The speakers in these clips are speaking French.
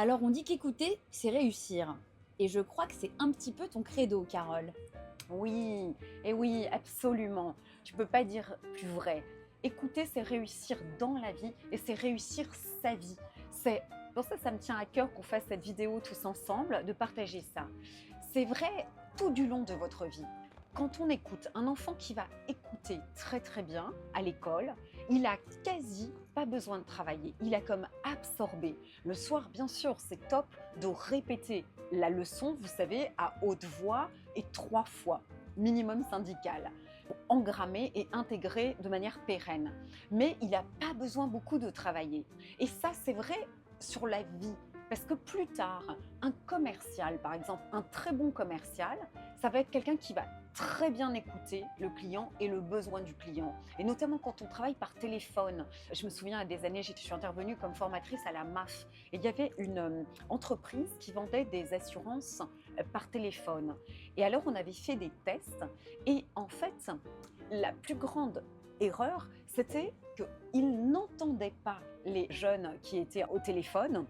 Alors on dit qu'écouter, c'est réussir. Et je crois que c'est un petit peu ton credo, Carole. Oui, et oui, absolument. Tu peux pas dire plus vrai. Écouter, c'est réussir dans la vie et c'est réussir sa vie. C'est pour ça, ça me tient à cœur qu'on fasse cette vidéo tous ensemble, de partager ça. C'est vrai tout du long de votre vie. Quand on écoute un enfant qui va écouter très très bien à l'école, il a quasi pas besoin de travailler. Il a comme absorbé. Le soir, bien sûr, c'est top de répéter la leçon, vous savez, à haute voix et 3 fois, minimum syndical, pour engrammer et intégrer de manière pérenne. Mais il n'a pas besoin beaucoup de travailler. Et ça, c'est vrai sur la vie. Parce que plus tard, un commercial, par exemple, un très bon commercial, ça va être quelqu'un qui va très bien écouter le client et le besoin du client. Et notamment quand on travaille par téléphone. Je me souviens, à des années, je suis intervenue comme formatrice à la MAF. Et il y avait une entreprise qui vendait des assurances par téléphone. Et alors, on avait fait des tests. Et en fait, la plus grande erreur, c'était qu'ils n'entendaient pas les jeunes qui étaient au téléphone.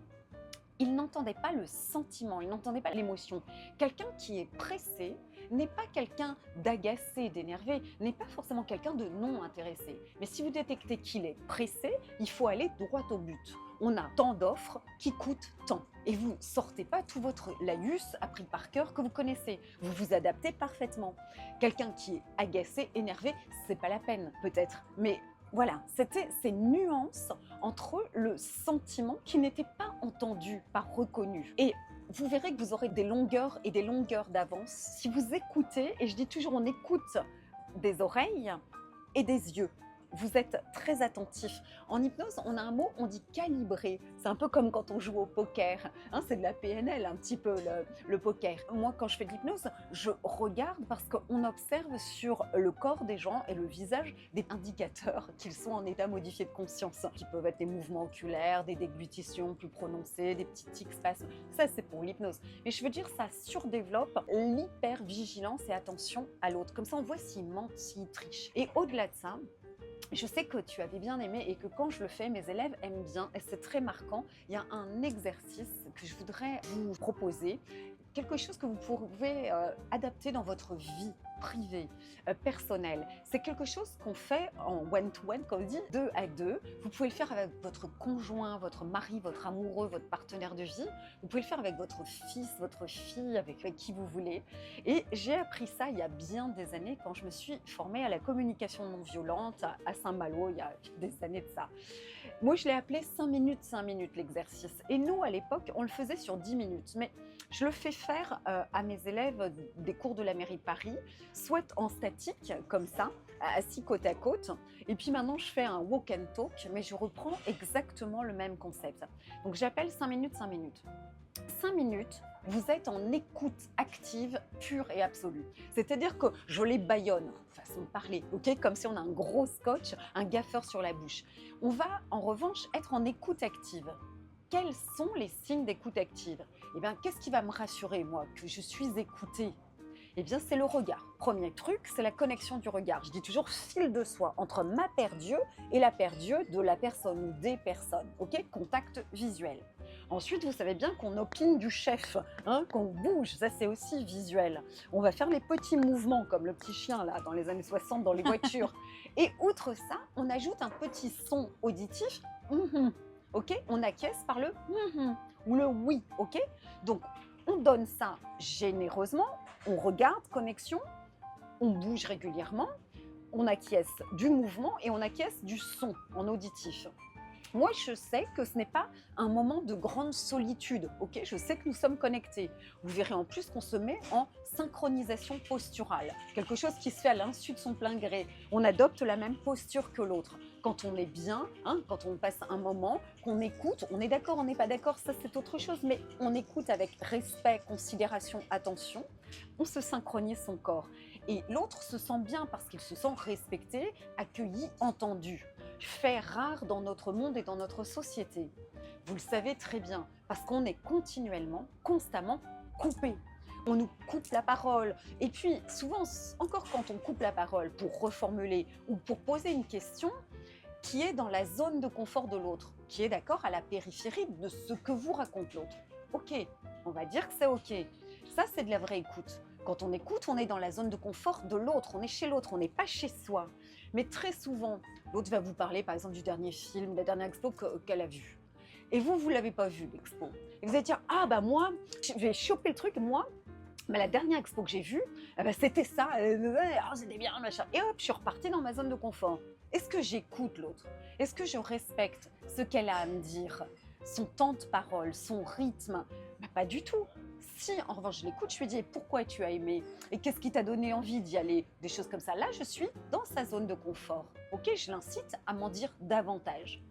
Ils n'entendaient pas le sentiment, ils n'entendaient pas l'émotion. Quelqu'un qui est pressé n'est pas quelqu'un d'agacé, d'énervé, n'est pas forcément quelqu'un de non intéressé. Mais si vous détectez qu'il est pressé, il faut aller droit au but. On a tant d'offres qui coûtent tant. Et vous sortez pas tout votre laïus appris par cœur que vous connaissez. Vous vous adaptez parfaitement. Quelqu'un qui est agacé, énervé, c'est pas la peine peut-être. Mais voilà, c'était ces nuances entre le sentiment qui n'était pas entendu, pas reconnu. Et vous verrez que vous aurez des longueurs et des longueurs d'avance si vous écoutez, et je dis toujours on écoute des oreilles et des yeux. Vous êtes très attentif. En hypnose, on a un mot, on dit calibrer. C'est un peu comme quand on joue au poker. Hein, c'est de la PNL un petit peu le poker. Moi, quand je fais de l'hypnose, je regarde parce qu'on observe sur le corps des gens et le visage des indicateurs qu'ils sont en état modifié de conscience, qui peuvent être des mouvements oculaires, des déglutitions plus prononcées, des petits tics spasmes. Ça, c'est pour l'hypnose. Mais je veux dire, ça surdéveloppe l'hypervigilance et attention à l'autre. Comme ça, on voit s'il ment, s'il triche. Et au-delà de ça, je sais que tu avais bien aimé et que quand je le fais, mes élèves aiment bien et c'est très marquant. Il y a un exercice que je voudrais vous proposer, quelque chose que vous pouvez adapter dans votre vie privée, personnelle. C'est quelque chose qu'on fait en one-to-one, comme on dit, 2 à 2. Vous pouvez le faire avec votre conjoint, votre mari, votre amoureux, votre partenaire de vie. Vous pouvez le faire avec votre fils, votre fille, avec qui vous voulez. Et j'ai appris ça il y a bien des années quand je me suis formée à la communication non violente à Saint-Malo, il y a des années de ça. Moi, je l'ai appelé 5 minutes l'exercice. Et nous, à l'époque, on le faisait sur 10 minutes. Mais je le fais faire à mes élèves des cours de la mairie de Paris, soit en statique, comme ça, assis côte à côte. Et puis maintenant, je fais un walk and talk, mais je reprends exactement le même concept. Donc, j'appelle 5 minutes, 5 minutes. 5 minutes, vous êtes en écoute active, pure et absolue. C'est-à-dire que je les bâillonne, façon de parler, ok, comme si on a un gros scotch, un gaffeur sur la bouche. On va en revanche être en écoute active. Quels sont les signes d'écoute active? Eh bien, qu'est-ce qui va me rassurer, moi, que je suis écoutée? Eh bien, c'est le regard. Premier truc, c'est la connexion du regard. Je dis toujours fil de soie entre ma paire d'yeux et la paire d'yeux de la personne ou des personnes. Ok, contact visuel. Ensuite, vous savez bien qu'on opine du chef, hein, qu'on bouge, ça c'est aussi visuel. On va faire les petits mouvements comme le petit chien là dans les années 60 dans les voitures. Et outre ça, on ajoute un petit son auditif. Ok, on acquiesce par le ou le oui. Ok, donc on donne ça généreusement. On regarde, connexion, on bouge régulièrement, on acquiesce du mouvement et on acquiesce du son en auditif. Moi, je sais que ce n'est pas un moment de grande solitude, ok? Je sais que nous sommes connectés. Vous verrez en plus qu'on se met en synchronisation posturale, quelque chose qui se fait à l'insu de son plein gré. On adopte la même posture que l'autre. Quand on est bien, hein, quand on passe un moment, qu'on écoute, on est d'accord, on n'est pas d'accord, ça c'est autre chose, mais on écoute avec respect, considération, attention, on se synchronise son corps. Et l'autre se sent bien parce qu'il se sent respecté, accueilli, entendu. Fait rare dans notre monde et dans notre société. Vous le savez très bien, parce qu'on est continuellement, constamment coupé. On nous coupe la parole. Et puis, souvent, encore quand on coupe la parole pour reformuler ou pour poser une question, qui est dans la zone de confort de l'autre, qui est d'accord à la périphérie de ce que vous raconte l'autre. Ok, on va dire que c'est ok. Ça, c'est de la vraie écoute. Quand on écoute, on est dans la zone de confort de l'autre, on est chez l'autre, on n'est pas chez soi. Mais très souvent, l'autre va vous parler par exemple du dernier film, de la dernière expo qu'elle a vue. Et vous ne l'avez pas vu, l'expo. Et vous allez dire, ah bah moi, je vais choper le truc, moi, bah, la dernière expo que j'ai vue, c'était ça, c'était bien, machin. Et hop, je suis repartie dans ma zone de confort. Est-ce que j'écoute l'autre? Est-ce que je respecte ce qu'elle a à me dire? Son temps de parole, son rythme? Bah, pas du tout. Si en revanche je l'écoute, je lui dis pourquoi tu as aimé et qu'est-ce qui t'a donné envie d'y aller, des choses comme ça. Là, je suis dans sa zone de confort. Ok, je l'incite à m'en dire davantage.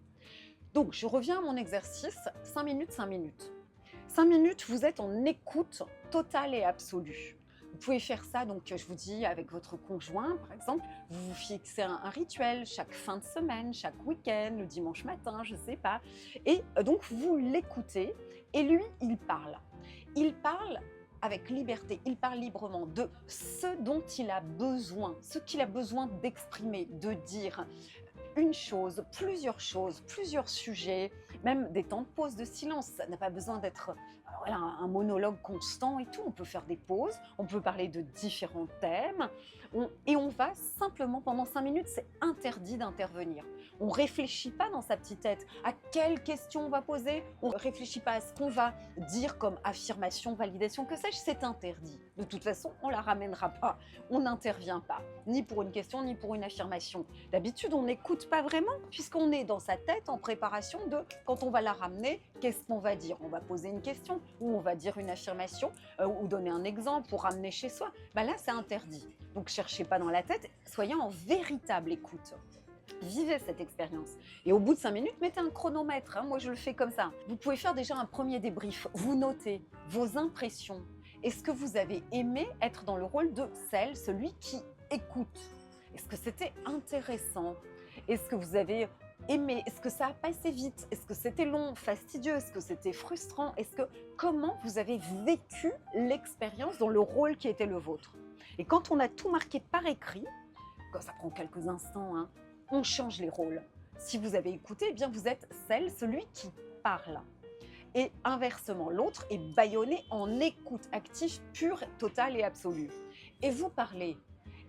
Donc, je reviens à mon exercice, 5 minutes, 5 minutes. 5 minutes, vous êtes en écoute totale et absolue. Vous pouvez faire ça, donc je vous dis, avec votre conjoint, par exemple, vous vous fixez un rituel chaque fin de semaine, chaque week-end, le dimanche matin, je ne sais pas. Et donc, vous l'écoutez et lui, il parle. Il parle avec liberté, il parle librement de ce dont il a besoin, ce qu'il a besoin d'exprimer, de dire. Une chose, plusieurs sujets, même des temps de pause, de silence. Ça n'a pas besoin d'être voilà, un monologue constant et tout. On peut faire des pauses, on peut parler de différents thèmes et on va simplement, pendant 5 minutes, c'est interdit d'intervenir. On ne réfléchit pas dans sa petite tête à quelle question on va poser, on ne réfléchit pas à ce qu'on va dire comme affirmation, validation, que sais-je, c'est interdit. De toute façon, on ne la ramènera pas, on n'intervient pas, ni pour une question, ni pour une affirmation. D'habitude, on n'écoute pas vraiment, puisqu'on est dans sa tête en préparation de quand on va la ramener, qu'est-ce qu'on va dire? On va poser une question, ou on va dire une affirmation, ou donner un exemple pour ramener chez soi. Ben là, c'est interdit. Donc, cherchez pas dans la tête, soyez en véritable écoute. Vivez cette expérience. Et au bout de 5 minutes, mettez un chronomètre. Hein. Moi, je le fais comme ça. Vous pouvez faire déjà un premier débrief. Vous notez vos impressions. Est-ce que vous avez aimé être dans le rôle de celui qui écoute? Est-ce que c'était intéressant? Est-ce que vous avez aimé? Est-ce que ça a passé vite? Est-ce que c'était long, fastidieux? Est-ce que c'était frustrant? Comment vous avez vécu l'expérience dans le rôle qui était le vôtre? Et quand on a tout marqué par écrit, quand ça prend quelques instants, hein, on change les rôles. Si vous avez écouté, eh bien vous êtes celui qui parle. Et inversement, l'autre est bâillonné en écoute active, pure, totale et absolue. Et vous parlez.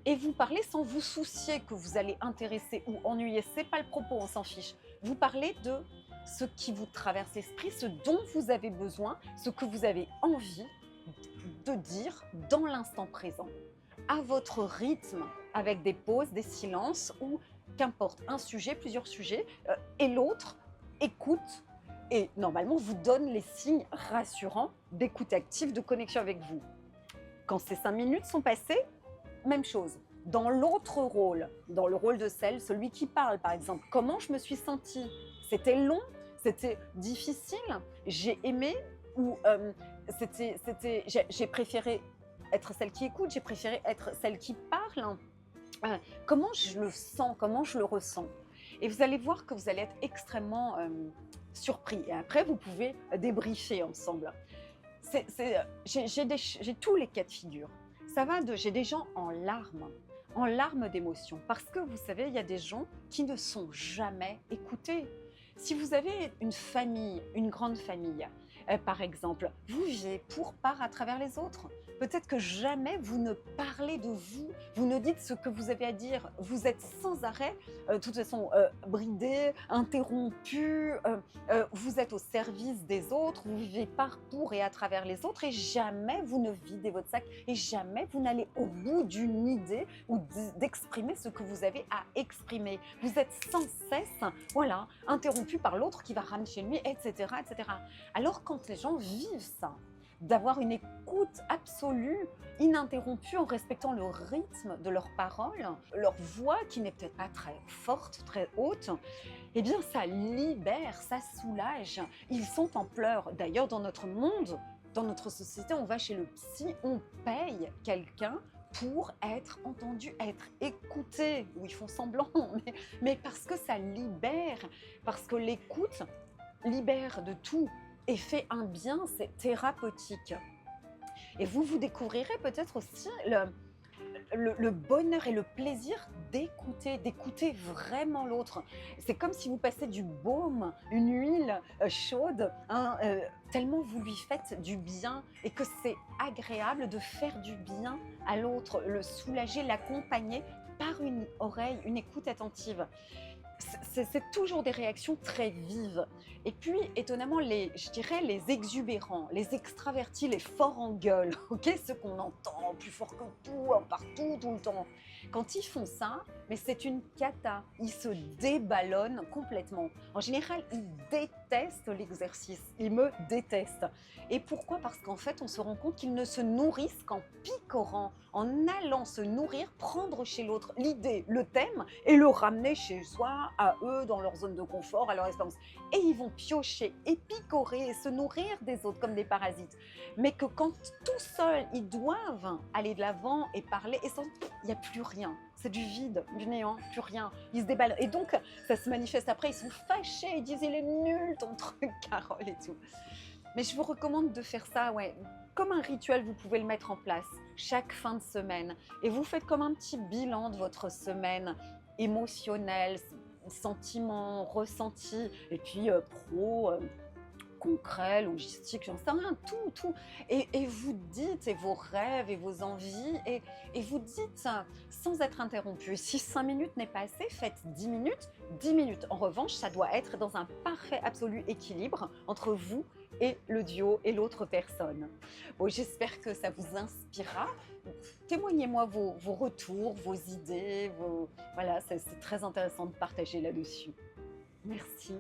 Et vous parlez sans vous soucier que vous allez intéresser ou ennuyer. Ce n'est pas le propos, on s'en fiche. Vous parlez de ce qui vous traverse l'esprit, ce dont vous avez besoin, ce que vous avez envie de dire dans l'instant présent, à votre rythme, avec des pauses, des silences ou qu'importe, un sujet, plusieurs sujets, et l'autre écoute et normalement vous donne les signes rassurants d'écoute active, de connexion avec vous. Quand ces 5 minutes sont passées, même chose. Dans l'autre rôle, dans le rôle de celui qui parle par exemple, comment je me suis sentie? C'était long? C'était difficile? J'ai aimé? Ou j'ai préféré être celle qui écoute? J'ai préféré être celle qui parle? Comment je le sens? Comment je le ressens? Et vous allez voir que vous allez être extrêmement surpris. Et après, vous pouvez débriefer ensemble. J'ai tous les cas de figure. Ça va j'ai des gens en larmes d'émotion. Parce que vous savez, il y a des gens qui ne sont jamais écoutés. Si vous avez une famille, une grande famille, par exemple, vous vivez pour part à travers les autres. Peut-être que jamais vous ne parlez de vous, vous ne dites ce que vous avez à dire. Vous êtes sans arrêt, de toute façon, bridé, interrompu, vous êtes au service des autres, vous vivez par, pour et à travers les autres et jamais vous ne videz votre sac et jamais vous n'allez au bout d'une idée ou d'exprimer ce que vous avez à exprimer. Vous êtes sans cesse, voilà, interrompu par l'autre qui va ramener chez lui, etc., etc. Alors quand les gens vivent ça, d'avoir une écoute absolue, ininterrompue, en respectant le rythme de leurs paroles, leur voix qui n'est peut-être pas très forte, très haute, eh bien ça libère, ça soulage. Ils sont en pleurs. D'ailleurs, dans notre monde, dans notre société, on va chez le psy, on paye quelqu'un pour être entendu, être écouté, ou ils font semblant, mais parce que ça libère, parce que l'écoute libère de tout et fait un bien, c'est thérapeutique. Et vous découvrirez peut-être aussi le bonheur et le plaisir d'écouter vraiment l'autre. C'est comme si vous passez du baume, une huile chaude, hein, tellement vous lui faites du bien et que c'est agréable de faire du bien à l'autre, le soulager, l'accompagner par une oreille, une écoute attentive. C'est toujours des réactions très vives. Et puis, étonnamment, je dirais les exubérants, les extravertis, les forts en gueule, ok, ceux qu'on entend plus fort que tout, hein, partout, tout le temps. Quand ils font ça, mais c'est une cata. Ils se déballonnent complètement. En général, ils détestent l'exercice. Ils me détestent. Et pourquoi? Parce qu'en fait, on se rend compte qu'ils ne se nourrissent qu'en picorant, en allant se nourrir, prendre chez l'autre l'idée, le thème, et le ramener chez soi, à eux, dans leur zone de confort, à leur expérience. Et ils vont piocher et picorer et se nourrir des autres comme des parasites. Mais que quand tout seuls, ils doivent aller de l'avant et parler, et il n'y a plus rien. C'est du vide, du néant, plus rien. Ils se déballent. Et donc, ça se manifeste après, ils sont fâchés, ils disent « il est nul ton truc, Carole » et tout. Mais je vous recommande de faire ça, ouais. Comme un rituel, vous pouvez le mettre en place chaque fin de semaine. Et vous faites comme un petit bilan de votre semaine émotionnelle, sentiments, ressentis, et puis pro, concret, logistique, j'en sais rien, tout. Et vous dites, et vos rêves, et vos envies, et vous dites sans être interrompu. Si 5 minutes n'est pas assez, faites 10 minutes, 10 minutes. En revanche, ça doit être dans un parfait, absolu équilibre entre vous et le duo et l'autre personne. Bon, j'espère que ça vous inspirera. Témoignez-moi vos retours, vos idées, voilà, c'est très intéressant de partager là-dessus. Merci.